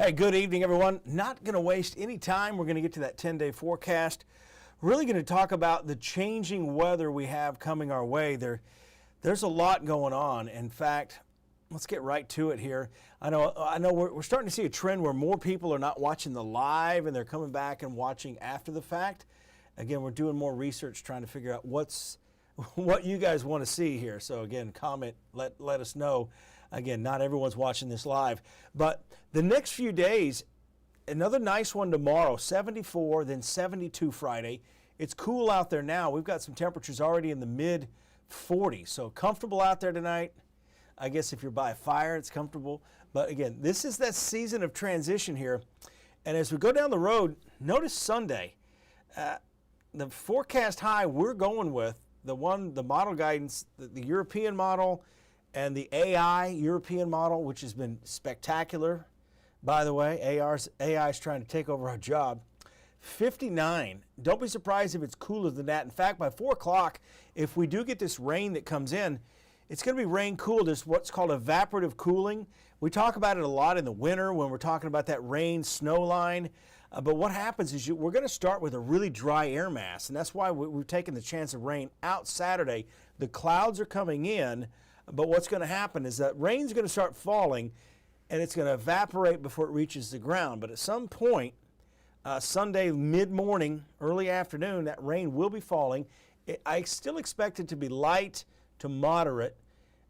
Hey, good evening, everyone. Not going to waste any time. We're going to get to that 10-day forecast. Really going to talk about the changing weather we have coming our way. There's a lot going on. In fact, let's get right to it here. I know we're starting to see a trend where more people are not watching the live and they're coming back and watching after the fact. Again, we're doing more research trying to figure out what you guys want to see here. So again, comment, let us know. Again, not everyone's watching this live, but the next few days, another nice one tomorrow, 74, then 72 Friday. It's cool out there now. We've got some temperatures already in the mid 40s, so comfortable out there tonight. I guess if you're by a fire, it's comfortable. But again, this is that season of transition here. And as we go down the road, notice Sunday, the forecast high we're going with, the model guidance, the European model, and the AI European model, which has been spectacular, by the way. AI is trying to take over our job. 59. Don't be surprised if it's cooler than that. In fact, by 4 o'clock, if we do get this rain that comes in, it's going to be rain cooled. There's what's called evaporative cooling. We talk about it a lot in the winter when we're talking about that rain snow line. But what happens is we're going to start with a really dry air mass, and that's why we've taken the chance of rain out Saturday. The clouds are coming in, but what's going to happen is that rain's going to start falling, and it's going to evaporate before it reaches the ground. But at some point, Sunday mid-morning, early afternoon, that rain will be falling. I still expect it to be light to moderate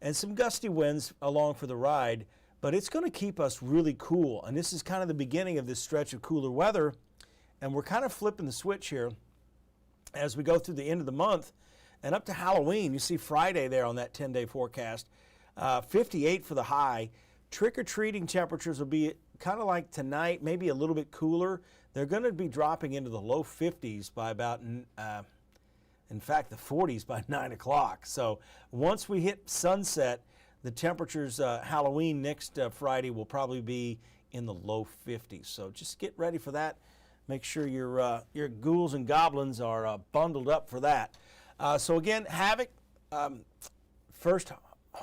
and some gusty winds along for the ride, but it's going to keep us really cool. And this is kind of the beginning of this stretch of cooler weather, and we're kind of flipping the switch here as we go through the end of the month and up to Halloween. You see Friday there on that 10-day forecast, 58 for the high. Trick-or-treating temperatures will be kind of like tonight, maybe a little bit cooler. They're going to be dropping into the low 50s by about, in fact, the 40s by 9 o'clock. So once we hit sunset, the temperatures Halloween next Friday will probably be in the low 50s. So just get ready for that. Make sure your ghouls and goblins are bundled up for that. So again, Havoc, first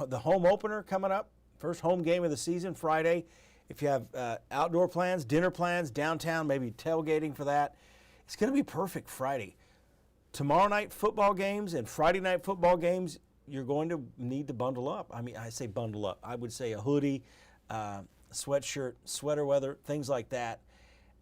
the home opener coming up, first home game of the season Friday. If you have outdoor plans, dinner plans, downtown, maybe tailgating for that, it's going to be perfect Friday. Tomorrow night football games and Friday night football games, you're going to need to bundle up. I mean, I say bundle up. I would say a hoodie, sweatshirt, sweater weather, things like that.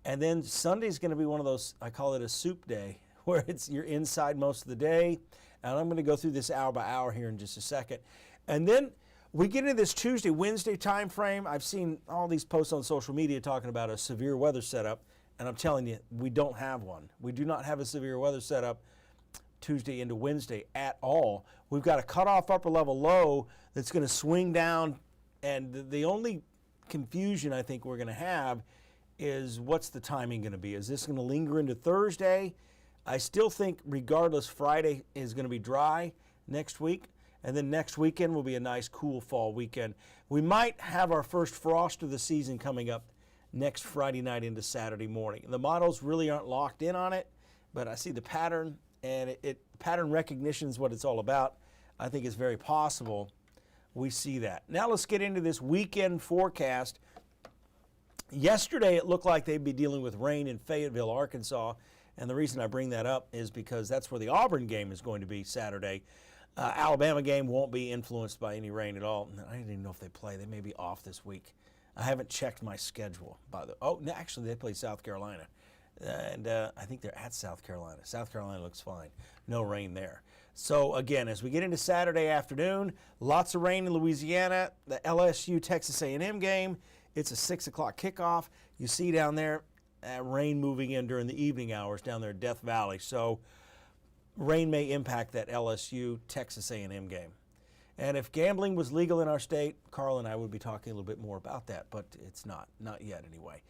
And then Sunday's going to be one of those, I call it a soup day, where you're inside most of the day. And I'm going to go through this hour by hour here in just a second. And then we get into this Tuesday, Wednesday time frame. I've seen all these posts on social media talking about a severe weather setup, and I'm telling you, we don't have one. We do not have a severe weather setup Tuesday into Wednesday at all. We've got a cutoff upper level low that's going to swing down, and the only confusion I think we're going to have is what's the timing going to be? Is this going to linger into Thursday? I still think regardless, Friday is going to be dry next week. And then next weekend will be a nice, cool fall weekend. We might have our first frost of the season coming up next Friday night into Saturday morning. The models really aren't locked in on it, but I see the pattern, and pattern recognition is what it's all about. I think it's very possible we see that. Now let's get into this weekend forecast. Yesterday, it looked like they'd be dealing with rain in Fayetteville, Arkansas, and the reason I bring that up is because that's where the Auburn game is going to be Saturday. Alabama game won't be influenced by any rain at all. I didn't even know if they play. They may be off this week. I haven't checked my schedule. Actually, they play South Carolina. And I think they're at South Carolina. South Carolina looks fine. No rain there. So, again, as we get into Saturday afternoon, lots of rain in Louisiana. The LSU Texas A&M game, it's a 6 o'clock kickoff. You see down there rain moving in during the evening hours down there at Death Valley. So, rain may impact that LSU Texas A&M game. And if gambling was legal in our state, Carl and I would be talking a little bit more about that, but it's not yet anyway.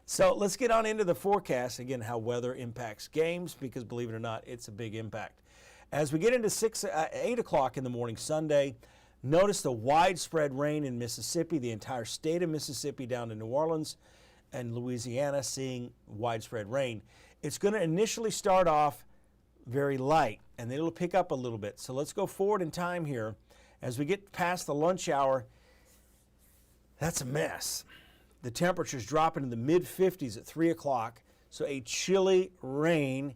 So let's get on into the forecast, again, how weather impacts games, because believe it or not, it's a big impact. As we get into 8 o'clock in the morning Sunday, notice the widespread rain in Mississippi, the entire state of Mississippi down to New Orleans and Louisiana seeing widespread rain. It's going to initially start off very light, and then it'll pick up a little bit. So let's go forward in time here. As we get past the lunch hour, that's a mess. The temperature's dropping in the mid-50s at 3 o'clock. So a chilly rain,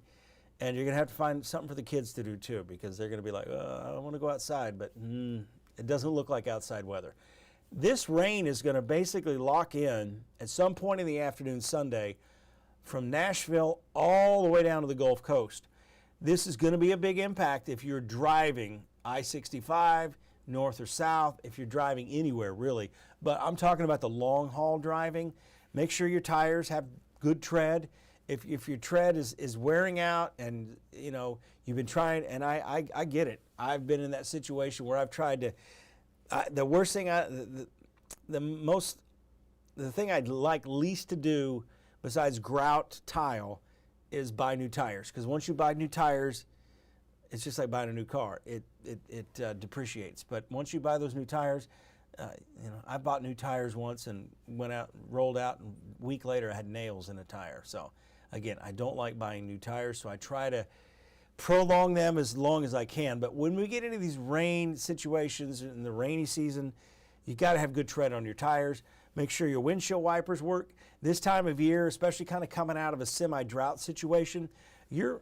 and you're going to have to find something for the kids to do too, because they're going to be like, I want to go outside, but it doesn't look like outside weather. This rain is going to basically lock in at some point in the afternoon Sunday from Nashville all the way down to the Gulf Coast. This is going to be a big impact if you're driving I-65, north or south, if you're driving anywhere really. But I'm talking about the long haul driving. Make sure your tires have good tread. If your tread is wearing out and you've been trying, and I get it. I've been in that situation where I've tried to, the worst thing, the thing I'd like least to do besides grout tile is buy new tires. Because once you buy new tires, it's just like buying a new car. It depreciates. But once you buy those new tires, I bought new tires once and went out, rolled out, and a week later I had nails in a tire. So again, I don't like buying new tires, so I try to prolong them as long as I can. But when we get into these rain situations in the rainy season, you got to have good tread on your tires. Make sure your windshield wipers work. This time of year, especially kind of coming out of a semi-drought situation, your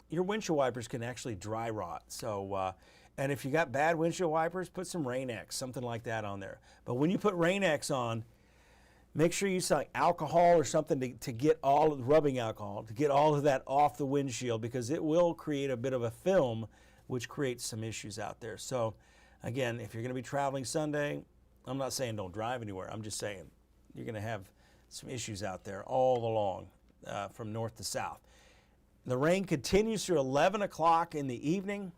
windshield wipers can actually dry rot. So, and if you got bad windshield wipers, put some Rain-X, something like that on there. But when you put Rain-X on, make sure you use like alcohol or something to get all of the rubbing alcohol, to get all of that off the windshield, because it will create a bit of a film, which creates some issues out there. So again, if you're going to be traveling Sunday, I'm not saying don't drive anywhere. I'm just saying you're going to have some issues out there all along from north to south. The rain continues through 11 o'clock in the evening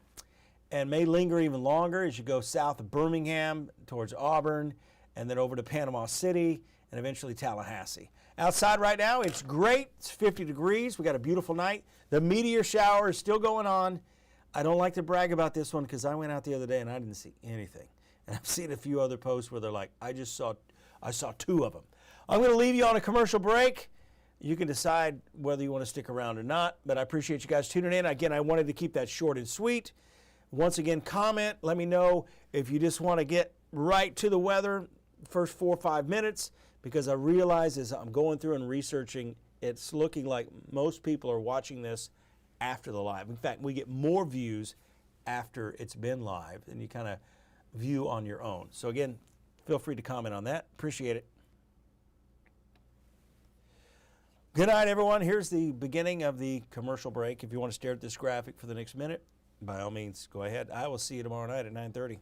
and may linger even longer as you go south of Birmingham towards Auburn and then over to Panama City and eventually Tallahassee. Outside right now, it's great. It's 50 degrees. We got a beautiful night. The meteor shower is still going on. I don't like to brag about this one because I went out the other day and I didn't see anything. And I've seen a few other posts where they're like, I saw 2 of them. I'm going to leave you on a commercial break. You can decide whether you want to stick around or not, but I appreciate you guys tuning in. Again, I wanted to keep that short and sweet. Once again, comment. Let me know if you just want to get right to the weather first 4 or 5 minutes, because I realize as I'm going through and researching, it's looking like most people are watching this after the live. In fact, we get more views after it's been live than you kind of view on your own. So again, feel free to comment on that. Appreciate it. Good night, everyone. Here's the beginning of the commercial break. If you want to stare at this graphic for the next minute, by all means, go ahead. I will see you tomorrow night at 9:30.